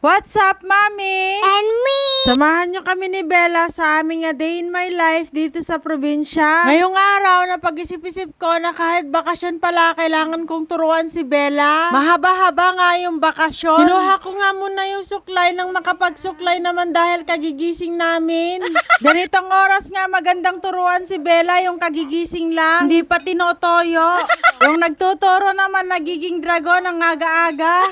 What's up, Mami? And me! Samahan nyo kami ni Bella sa aming A Day in My Life dito sa probinsya. Ngayong araw, napag-isip-isip ko na kahit bakasyon pala, kailangan kong turuan si Bella. Mahaba-haba nga yung bakasyon. Kinuha ko nga muna yung suklay nang makapagsuklay naman dahil kagigising namin. Ganitong oras nga magandang turuan si Bella, yung kagigising lang. Hindi pa tinotoyo. Yung nagtuturo naman nagiging dragon ang aga-aga.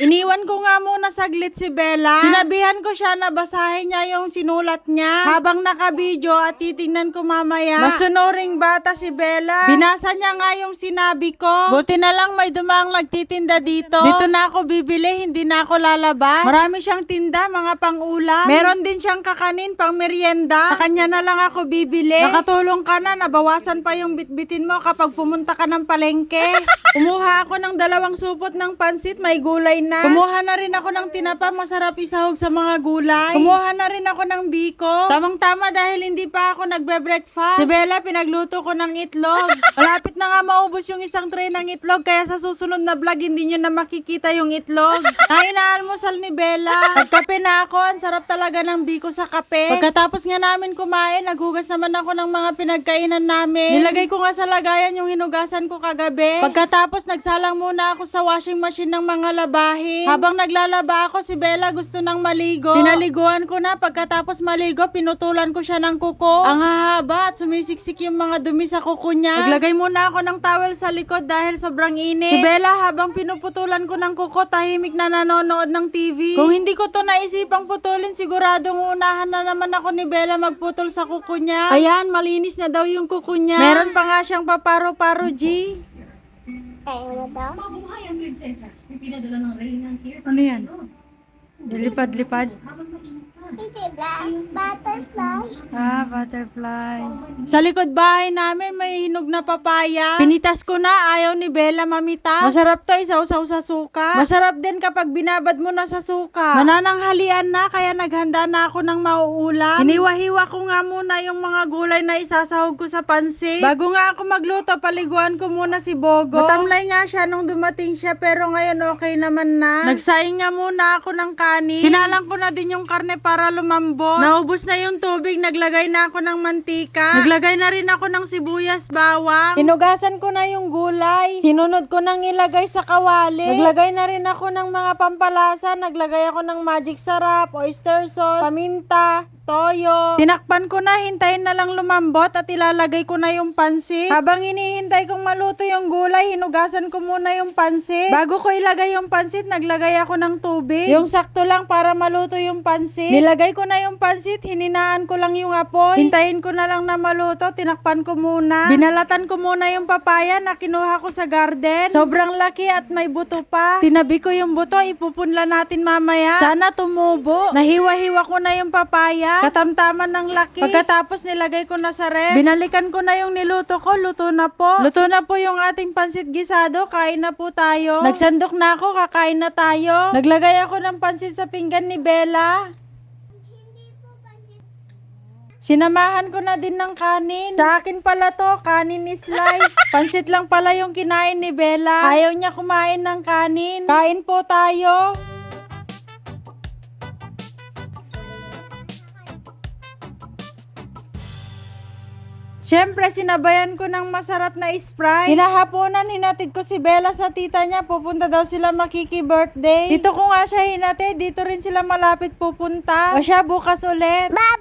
Iniwan ko nga muna saglit si Bella. Sinabihan ko siya na basahin niya yung sinulat niya habang nakabidyo at titingnan ko mamaya. Masunuring bata si Bella. Binasa niya nga yung sinabi ko. Buti na lang may dumaang nagtitinda dito. Dito na ako bibili, hindi na ako lalabas. Marami siyang tinda, mga pang-ulam. Meron din siyang kakanin, pang merienda. Sa kanya na lang ako bibili. Nakatulong ka na, nabawasan pa yung bitbitin mo kapag pumunta ka ng palengke. Kumuha ako ng 2 supot ng pansit, may gulay na. Kumuha na rin ako ng tinapa, masarap isahog sa mga gulay. Kumuha na rin ako ng biko. Tamang-tama dahil hindi pa ako nagbre-breakfast. Si Bella, pinagluto ko ng itlog. Malapit na nga maubos yung isang tray ng itlog, kaya sa susunod na vlog hindi nyo na makikita yung itlog. Nainaalmusal ni Bella. Nagkape na ako, ang sarap talaga ng biko sa kape. Pagkatapos nga namin kumain, naghugas naman ako ng mga pinagkainan namin. Nilagay ko nga sa lagayan yung hinugasan ko kagabi. Pagkatapos nagsalang muna ako sa washing machine ng mga labahin. Habang naglalaba ako, si Bella gusto ng maligo. Pinaliguan ko na, pagkatapos maligo, pinutulan ko siya ng kuko. Ang hahaba at sumisiksik yung mga dumi sa kuko niya. Naglagay muna ako ng towel sa likod dahil sobrang init. Si Bella, habang pinuputulan ko ng kuko, tahimik na nanonood ng TV. Kung hindi ko to naisipang putulin, siguradong uunahan na naman ako ni Bella magputol sa kuko niya. Ayan, malinis na daw yung kuko niya. Meron pa nga siyang paparo-paro, G. Ano daw? Mabuhayan, prinsesa. May pinadala ng reyna ang ear. Ano yan? Lipad-lipad. Hindi, black. Butterfly. Butterfly. Sa likod bahay namin may hinog na papaya. Pinitas ko na, ayaw ni Bella mamitas. Masarap to, isaw-saw sa suka. Masarap din kapag binabad mo na sa suka. Manananghalian na, kaya naghanda na ako ng mauulam. Hiniwa-hiwa ko nga muna yung mga gulay na isasahog ko sa pansit. Bago nga ako magluto, paliguan ko muna si Bogo. Matamlay nga siya nung dumating siya, pero ngayon okay naman na. Nagsaing nga muna ako ng kanin. Sinalang ko na din yung karne para lumambot. Naubos na yung tubig, naglagay na ako ng mantika. Naglagay na rin ako ng sibuyas, bawang. Hinugasan ko na yung gulay. Sinunod ko nang ilagay sa kawali. Naglagay na rin ako ng mga pampalasa. Naglagay ako ng magic sarap, oyster sauce, paminta, toyo. Tinakpan ko na, hintayin na lang lumambot at ilalagay ko na yung pansit. Habang hinihintay kong maluto yung gulay, hinugasan ko muna yung pansit. Bago ko ilagay yung pansit, naglagay ako ng tubig. Yung sakto lang para maluto yung pansit. Nilagay ko na yung pansit, hininaan ko lang yung apoy. Hintayin ko na lang na maluto, tinakpan ko muna. Binalatan ko muna yung papaya na kinuha ko sa garden. Sobrang laki at may buto pa. Tinabi ko yung buto, ipupunla natin mamaya. Sana tumubo. Nahiwa-hiwa ko na yung papaya. Katamtaman ng laki. Pagkatapos nilagay ko na sa ref. Binalikan ko na yung niluto ko. Luto na po. Luto na po yung ating pansit gisado. Kain na po tayo. Nagsandok na ako. Kakain na tayo. Naglagay ako ng pansit sa pinggan ni Bella. Sinamahan ko na din ng kanin. Sa akin pala to, kanin is life. Pansit lang pala yung kinain ni Bella. Ayaw niya kumain ng kanin. Kain po tayo. Siyempre, sinabayan ko ng masarap na Sprite. Hinahaponan, hinatid ko si Bella sa tita niya. Pupunta daw sila makiki-birthday. Dito ko nga siya hinatid. Dito rin sila malapit pupunta. O siya, bukas ulit. Bye!